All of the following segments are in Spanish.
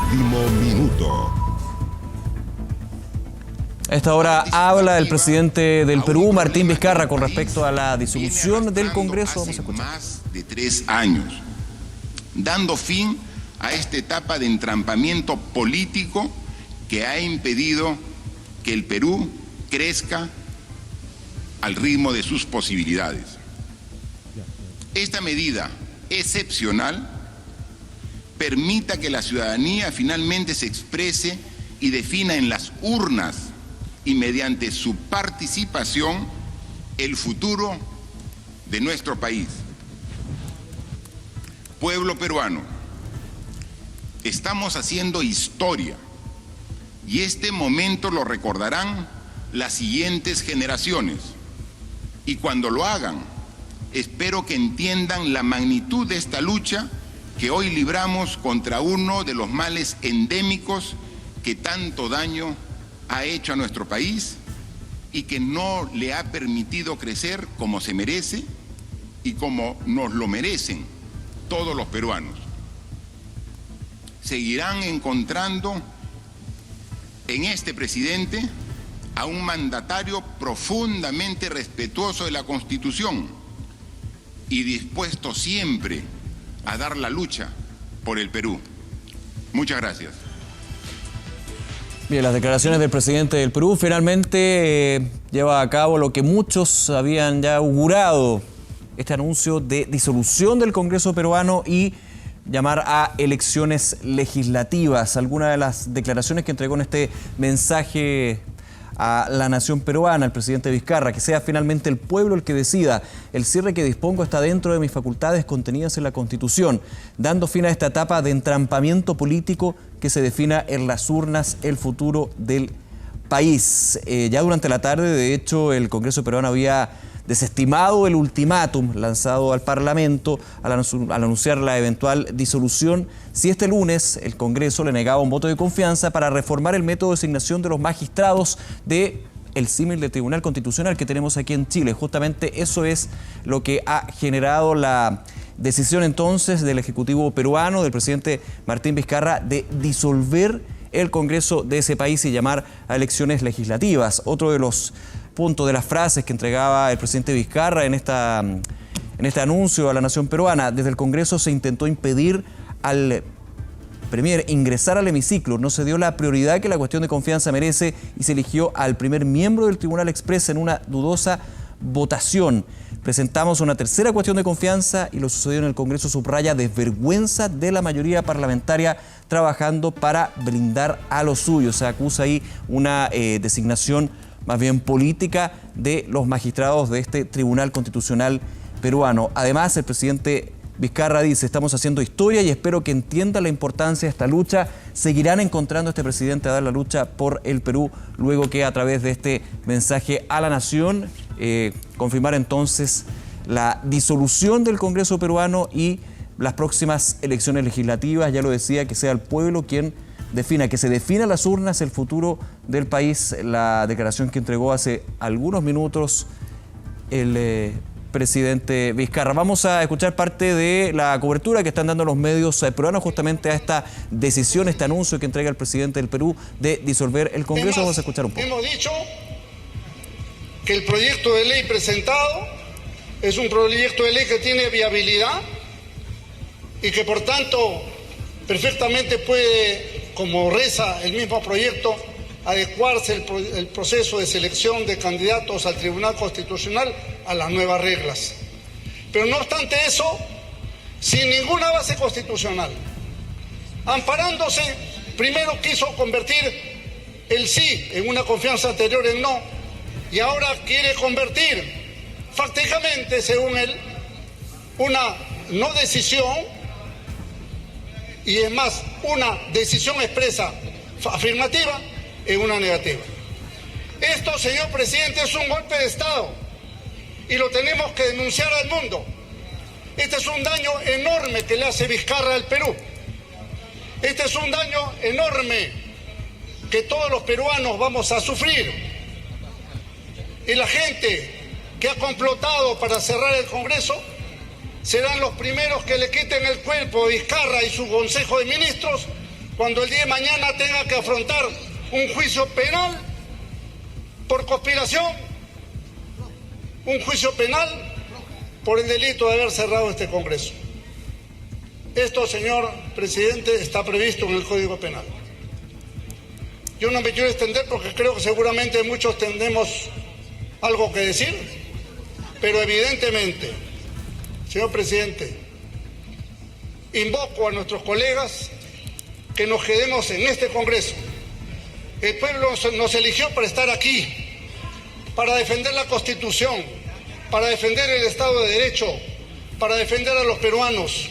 Último minuto. A esta hora habla el presidente del Perú, Martín Vizcarra, con respecto a la disolución del Congreso. Vamos a escuchar. Más de 3 años, dando fin a esta etapa de entrampamiento político que ha impedido que el Perú crezca al ritmo de sus posibilidades. Esta medida excepcional permita que la ciudadanía finalmente se exprese y defina en las urnas y mediante su participación el futuro de nuestro país. Pueblo peruano, estamos haciendo historia y este momento lo recordarán las siguientes generaciones. Y cuando lo hagan, espero que entiendan la magnitud de esta lucha que hoy libramos contra uno de los males endémicos que tanto daño ha hecho a nuestro país y que no le ha permitido crecer como se merece y como nos lo merecen todos los peruanos. Seguirán encontrando en este presidente a un mandatario profundamente respetuoso de la Constitución y dispuesto siempre a dar la lucha por el Perú. Muchas gracias. Bien, las declaraciones del presidente del Perú finalmente lleva a cabo lo que muchos habían ya augurado, este anuncio de disolución del Congreso peruano y llamar a elecciones legislativas. Algunas de las declaraciones que entregó en este mensaje a la nación peruana, el presidente Vizcarra: que sea finalmente el pueblo el que decida. El cierre que dispongo está dentro de mis facultades contenidas en la Constitución, dando fin a esta etapa de entrampamiento político que se defina en las urnas el futuro del país. Ya durante la tarde, de hecho, el Congreso peruano había desestimado el ultimátum lanzado al Parlamento al anunciar la eventual disolución si este lunes el Congreso le negaba un voto de confianza para reformar el método de designación de los magistrados del símil del Tribunal Constitucional que tenemos aquí en Chile. Justamente eso es lo que ha generado la decisión entonces del Ejecutivo peruano, del presidente Martín Vizcarra, de disolver el Congreso de ese país y llamar a elecciones legislativas. Otro de los puntos de las frases que entregaba el presidente Vizcarra en este anuncio a la nación peruana: desde el Congreso se intentó impedir al Premier ingresar al hemiciclo, no se dio la prioridad que la cuestión de confianza merece y se eligió al primer miembro del Tribunal Express en una dudosa votación. Presentamos una tercera cuestión de confianza y lo sucedido en el Congreso subraya desvergüenza de la mayoría parlamentaria trabajando para blindar a los suyos. Se acusa ahí una designación más bien política de los magistrados de este Tribunal Constitucional peruano. Además, el presidente Vizcarra dice: estamos haciendo historia y espero que entienda la importancia de esta lucha. Seguirán encontrando a este presidente a dar la lucha por el Perú, luego que a través de este mensaje a la nación confirmar entonces la disolución del Congreso peruano y las próximas elecciones legislativas. Ya lo decía, que sea el pueblo quien defina, que se defina las urnas el futuro del país. La declaración que entregó hace algunos minutos el presidente Vizcarra. Vamos a escuchar parte de la cobertura que están dando los medios peruanos justamente a esta decisión, este anuncio que entrega el presidente del Perú de disolver el Congreso. Vamos a escuchar un poco. Hemos dicho que el proyecto de ley presentado es un proyecto de ley que tiene viabilidad y que por tanto perfectamente puede, como reza el mismo proyecto, adecuarse el proceso de selección de candidatos al Tribunal Constitucional a las nuevas reglas. Pero no obstante eso, sin ninguna base constitucional, amparándose, primero quiso convertir el sí en una confianza anterior en no, y ahora quiere convertir fácticamente, según él, una no decisión, y es más, una decisión expresa afirmativa, en una negativa. Esto, señor presidente, es un golpe de Estado y lo tenemos que denunciar al mundo. Este es un daño enorme que le hace Vizcarra al Perú. Este es un daño enorme que todos los peruanos vamos a sufrir. Y la gente que ha complotado para cerrar el Congreso serán los primeros que le quiten el cuerpo a Vizcarra y su Consejo de Ministros cuando el día de mañana tenga que afrontar un juicio penal por conspiración, un juicio penal por el delito de haber cerrado este Congreso. Esto, señor presidente, está previsto en el Código Penal. Yo no me quiero extender porque creo que seguramente muchos tendremos algo que decir, pero evidentemente, señor presidente, invoco a nuestros colegas que nos quedemos en este Congreso. El pueblo nos eligió para estar aquí, para defender la Constitución, para defender el Estado de Derecho, para defender a los peruanos.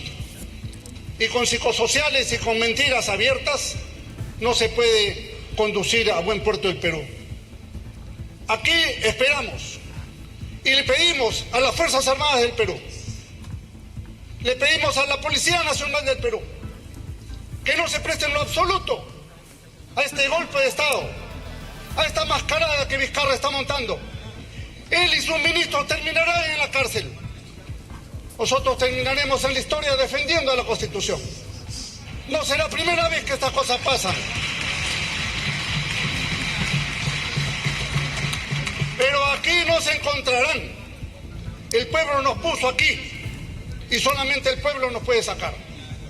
Y con psicosociales y con mentiras abiertas no se puede conducir a buen puerto el Perú. Aquí esperamos y le pedimos a las Fuerzas Armadas del Perú, le pedimos a la Policía Nacional del Perú que no se presten en lo absoluto a este golpe de Estado, a esta mascarada que Vizcarra está montando. Él y sus ministros terminarán en la cárcel. Nosotros terminaremos en la historia defendiendo a la Constitución. No será la primera vez que estas cosas pasan. Pero aquí nos encontrarán. El pueblo nos puso aquí y solamente el pueblo nos puede sacar.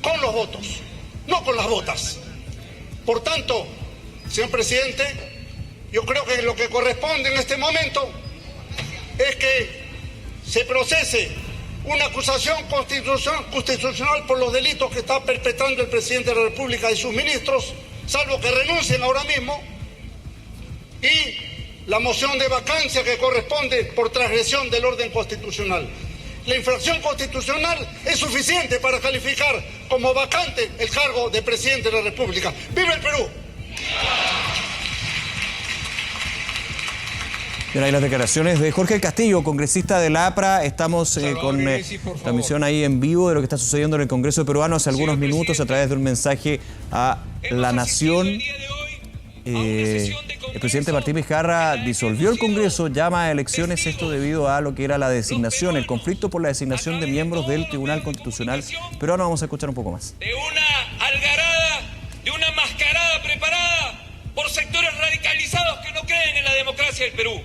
Con los votos, no con las botas. Por tanto, señor presidente, yo creo que lo que corresponde en este momento es que se procese una acusación constitucional por los delitos que está perpetrando el presidente de la República y sus ministros, salvo que renuncien ahora mismo, y la moción de vacancia que corresponde por transgresión del orden constitucional. La infracción constitucional es suficiente para calificar como vacante el cargo de presidente de la República. ¡Viva el Perú! Bien, ahí las declaraciones de Jorge Castillo, congresista de la APRA. Estamos con transmisión ahí en vivo de lo que está sucediendo en el Congreso peruano hace algunos minutos a través de un mensaje a la nación. El presidente Martín Vizcarra disolvió el Congreso, llama a elecciones, esto debido a lo que era la designación, el conflicto por la designación de miembros del Tribunal Constitucional. Pero ahora vamos a escuchar un poco más. De una algarada, de una mascarada preparada por sectores radicalizados que no creen en la democracia del Perú.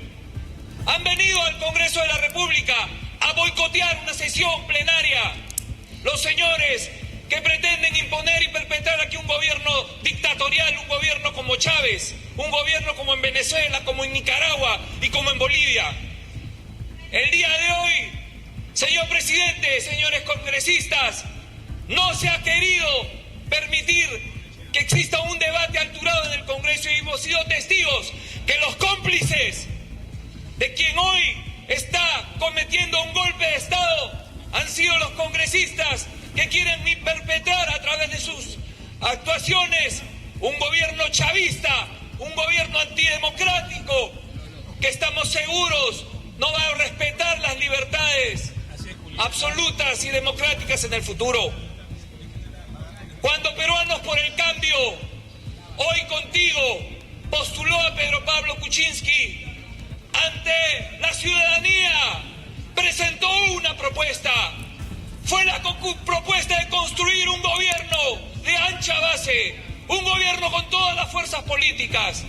Han venido al Congreso de la República a boicotear una sesión plenaria. Los señores que pretenden imponer y perpetrar aquí un gobierno dictatorial, un gobierno como Chávez, un gobierno como en Venezuela, como en Nicaragua y como en Bolivia. El día de hoy, señor presidente, señores congresistas, no se ha querido permitir que exista un debate alturado en el Congreso y hemos sido testigos que los cómplices de quien hoy está cometiendo un golpe de Estado han sido los congresistas que quieren perpetrar a través de sus actuaciones un gobierno chavista, un gobierno antidemocrático, que estamos seguros no va a respetar las libertades absolutas y democráticas en el futuro. Cuando Peruanos por el Cambio, hoy contigo, postuló a Pedro Pablo Kuczynski ante la ciudadanía, presentó una propuesta. Fue la propuesta de construir un gobierno de ancha base, un gobierno con todas las fuerzas políticas,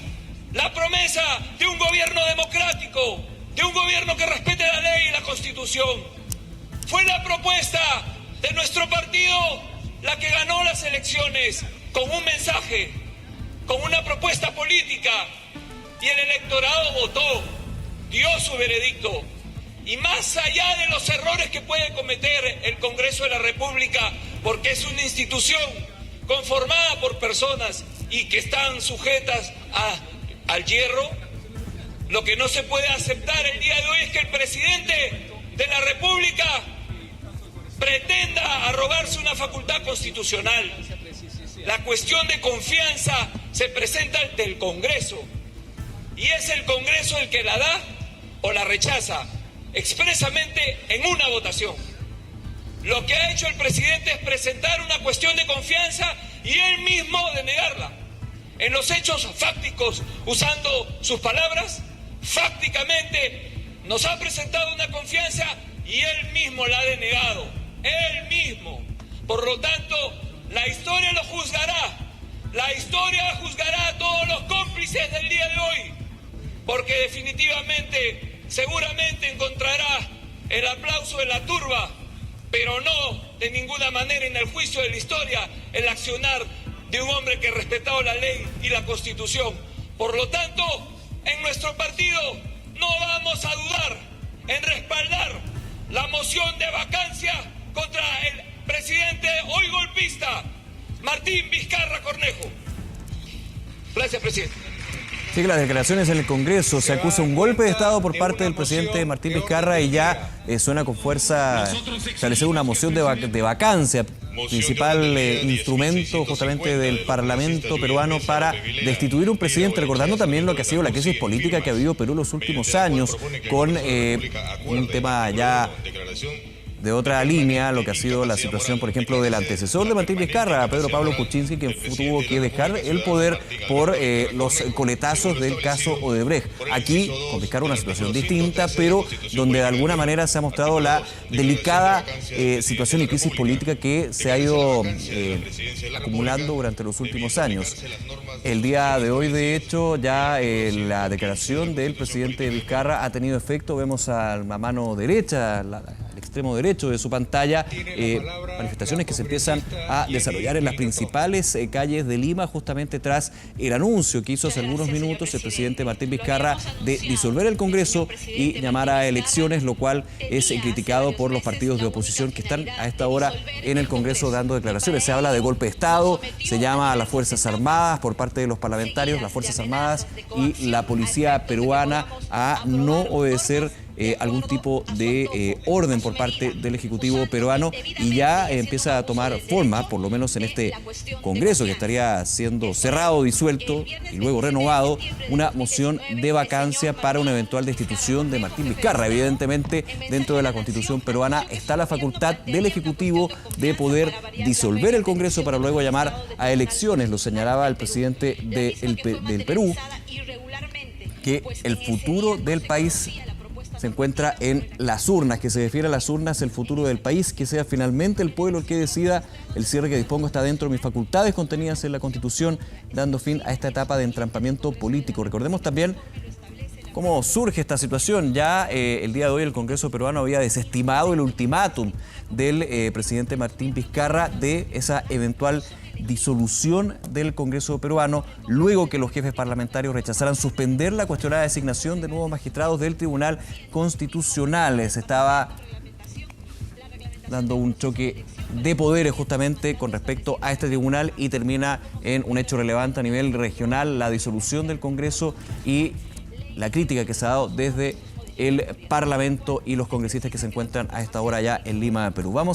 la promesa de un gobierno democrático, de un gobierno que respete la ley y la Constitución. Fue la propuesta de nuestro partido la que ganó las elecciones con un mensaje, con una propuesta política, y el electorado votó, dio su veredicto. Y más allá de los errores que puede cometer el Congreso de la República, porque es una institución conformada por personas y que están sujetas al hierro, lo que no se puede aceptar el día de hoy es que el presidente de la República pretenda arrogarse una facultad constitucional. La cuestión de confianza se presenta ante el Congreso y es el Congreso el que la da o la rechaza expresamente en una votación. Lo que ha hecho el presidente es presentar una cuestión de confianza y él mismo denegarla. En los hechos fácticos, usando sus palabras, fácticamente nos ha presentado una confianza y él mismo la ha denegado. Él mismo. Por lo tanto, la historia lo juzgará, La historia juzgará a todos los cómplices del día de hoy, porque definitivamente, seguramente encontrará el aplauso de la turba, pero no de ninguna manera en el juicio de la historia el accionar de un hombre que ha respetado la ley y la Constitución. Por lo tanto, en nuestro partido no vamos a dudar en respaldar la moción de vacancia contra el presidente hoy golpista, Martín Vizcarra Cornejo. Gracias, presidente. Sigue las declaraciones en el Congreso. Se acusa un golpe de Estado por parte del presidente Martín Vizcarra y ya suena con fuerza establecer una moción de vacancia, principal instrumento justamente del Parlamento peruano para destituir un presidente, recordando también lo que ha sido la crisis política que ha vivido Perú los últimos años, con un tema ya de otra línea, lo que ha sido la situación, por ejemplo, del antecesor de Martín Vizcarra, Pedro Pablo Kuczynski, quien tuvo que dejar el poder por los coletazos del caso Odebrecht. Aquí, con Vizcarra, una situación distinta, pero donde de alguna manera se ha mostrado la delicada situación y crisis política que se ha ido acumulando durante los últimos años. El día de hoy, de hecho, ya la declaración del presidente Vizcarra ha tenido efecto. Vemos a la mano derecha, al extremo derecho de su pantalla, manifestaciones que se empiezan a desarrollar en las principales calles de Lima, justamente tras el anuncio que hizo hace algunos minutos el presidente Martín Vizcarra de disolver el Congreso y llamar a elecciones, lo cual es criticado por los partidos de oposición que están a esta hora en el Congreso dando declaraciones. Se habla de golpe de Estado, se llama a las Fuerzas Armadas por parte de los parlamentarios, las Fuerzas Armadas y la policía peruana a no obedecer algún tipo de orden por parte del Ejecutivo peruano, y ya empieza a tomar forma, por lo menos en este Congreso que estaría siendo cerrado, disuelto y luego renovado, una moción de vacancia para una eventual destitución de Martín Vizcarra. Evidentemente, dentro de la Constitución peruana está la facultad del Ejecutivo de poder disolver el Congreso para luego llamar a elecciones. Lo señalaba el presidente del Perú, que el futuro del país se encuentra en las urnas, que se refiere a las urnas, el futuro del país, que sea finalmente el pueblo el que decida. El cierre que dispongo está dentro de mis facultades contenidas en la Constitución, dando fin a esta etapa de entrampamiento político. Recordemos también cómo surge esta situación. Ya el día de hoy el Congreso peruano había desestimado el ultimátum del presidente Martín Vizcarra de esa eventual disolución del Congreso peruano, luego que los jefes parlamentarios rechazaran suspender la cuestionada designación de nuevos magistrados del Tribunal Constitucional. Se estaba dando un choque de poderes justamente con respecto a este tribunal y termina en un hecho relevante a nivel regional, la disolución del Congreso y la crítica que se ha dado desde el Parlamento y los congresistas que se encuentran a esta hora ya en Lima, Perú. Vamos